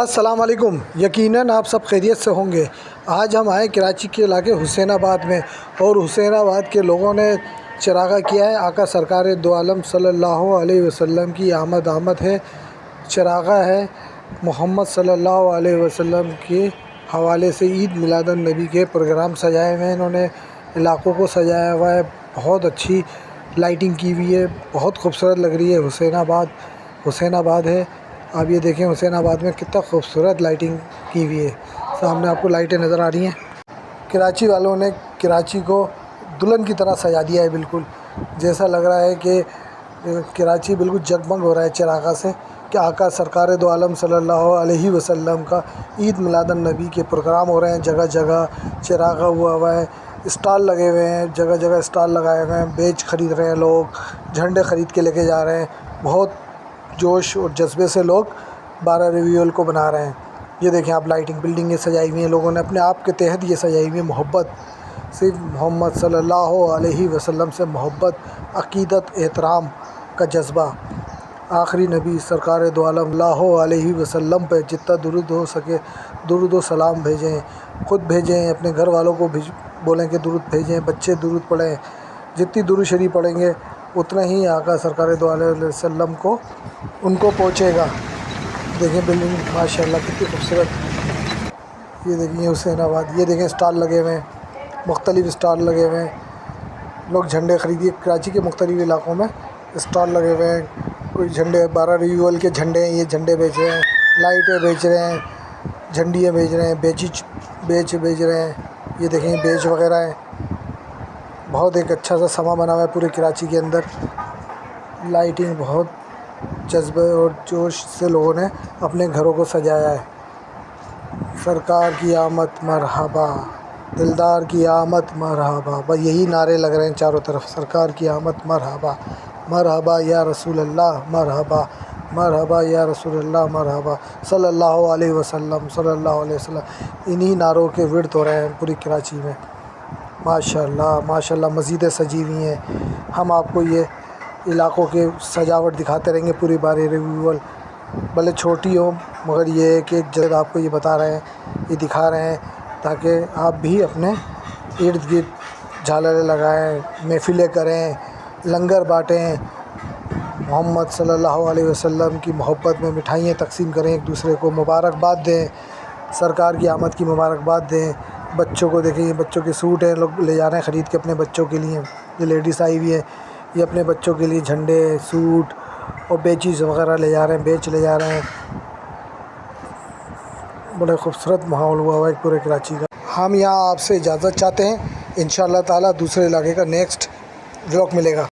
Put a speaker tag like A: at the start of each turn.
A: السلام علیکم۔ یقیناً آپ سب خیریت سے ہوں گے۔ آج ہم آئے کراچی کے علاقے حسین آباد میں، اور حسین آباد کے لوگوں نے چراغاں کیا ہے۔ آقا سرکار دو عالم صلی اللہ علیہ وسلم کی آمد ہے۔ چراغاں ہے محمد صلی اللہ علیہ وسلم کے حوالے سے عید میلاد النبی کے پروگرام سجائے ہوئے ہیں۔ انہوں نے علاقوں کو سجایا ہوا ہے، بہت اچھی لائٹنگ کی ہوئی ہے، بہت خوبصورت لگ رہی ہے۔ حسین آباد ہے، آپ یہ دیکھیں حسین آباد میں کتنا خوبصورت لائٹنگ کی ہوئی ہے۔ سامنے آپ کو لائٹیں نظر آ رہی ہیں۔ کراچی والوں نے کراچی کو دلہن کی طرح سجا دیا ہے، بالکل جیسا لگ رہا ہے کہ کراچی بالکل جگمگ ہو رہا ہے چراغاں سے، کہ آقا سرکار دو عالم صلی اللہ علیہ وسلم کا عید میلاد النبی کے پروگرام ہو رہے ہیں۔ جگہ جگہ چراغاں ہوا ہے، اسٹال لگے ہوئے ہیں، جگہ جگہ اسٹال لگائے ہوئے ہیں، بیج خرید رہے ہیں لوگ، جھنڈے خرید کے لے کے جا رہے ہیں۔ بہت جوش اور جذبے سے لوگ 12 ربیع کو بنا رہے ہیں۔ یہ دیکھیں آپ لائٹنگ، بلڈنگیں سجائی ہوئی ہیں، لوگوں نے اپنے آپ کے تحت یہ سجائی ہوئی ہے۔ محبت، صرف محمد صلی اللہ علیہ وسلم سے محبت، عقیدت، احترام کا جذبہ۔ آخری نبی سرکار دو عالم صلی اللہ علیہ وسلم پہ جتنا درود ہو سکے درود و سلام بھیجیں، خود بھیجیں، اپنے گھر والوں کو بولیں کہ درود بھیجیں، بچے درود پڑھیں۔ جتنی درود شریف پڑھیں گے اتنا ہی آقا سرکار دو علیہ وسلم کو ان کو پہنچے گا۔ دیکھیں بلڈنگ ماشاءاللہ کتنی خوبصورت۔ یہ دیکھیں حسین آباد، یہ دیکھیں اسٹال لگے ہوئے ہیں، مختلف اسٹال لگے ہوئے ہیں، لوگ جھنڈے خریدیے۔ کراچی کے مختلف علاقوں میں اسٹال لگے ہوئے ہیں، کوئی جھنڈے 12 ربیع کے جھنڈے ہیں، یہ جھنڈے بیچ رہے ہیں، لائٹیں بیچ رہے ہیں، جھنڈیاں بیچ رہے ہیں، بیچ رہے ہیں۔ یہ دیکھیں بیج وغیرہ ہیں۔ بہت ایک اچھا سا سما بنا ہوا ہے پورے کراچی کے اندر۔ لائٹنگ بہت جذبے اور جوش سے لوگوں نے اپنے گھروں کو سجایا ہے۔ سرکار کی آمد مرحبا، دلدار کی آمد مرحبا، بس یہی نعرے لگ رہے ہیں چاروں طرف۔ سرکار کی آمد مرحبا، مرحبا یا رسول اللہ، مرحبا مرحبا یا رسول اللہ، مرحبا صلی اللہ علیہ وسلم، صلی اللہ علیہ وسلم۔ انہی نعروں کے ورد ہو رہے ہیں پوری کراچی میں۔ ماشاءاللہ ماشاءاللہ مسجدیں سجی ہوئی ہیں۔ ہم آپ کو یہ علاقوں کے سجاوٹ دکھاتے رہیں گے پوری 12 ربیع، بھلے چھوٹی ہو مگر یہ ہے کہ جب آپ کو یہ بتا رہے ہیں، یہ دکھا رہے ہیں، تاکہ آپ بھی اپنے ارد گرد جھالریں لگائیں، محفلیں کریں، لنگر بانٹیں، محمد صلی اللہ علیہ وسلم کی محبت میں مٹھائیاں تقسیم کریں، ایک دوسرے کو مبارکباد دیں، سرکار کی آمد کی مبارکباد دیں۔ بچوں کو دیکھیں، یہ بچوں کے سوٹ ہیں، لوگ لے جا رہے ہیں خرید کے اپنے بچوں کے لیے۔ یہ لیڈیز آئی ہوئی ہے، یہ اپنے بچوں کے لیے جھنڈے، سوٹ اور بیچیز وغیرہ لے جا رہے ہیں، لے جا رہے ہیں۔ بڑے خوبصورت ماحول ہوا ہے پورے کراچی کا۔ ہم یہاں آپ سے اجازت چاہتے ہیں، انشاءاللہ تعالیٰ دوسرے علاقے کا نیکسٹ ولاگ ملے گا۔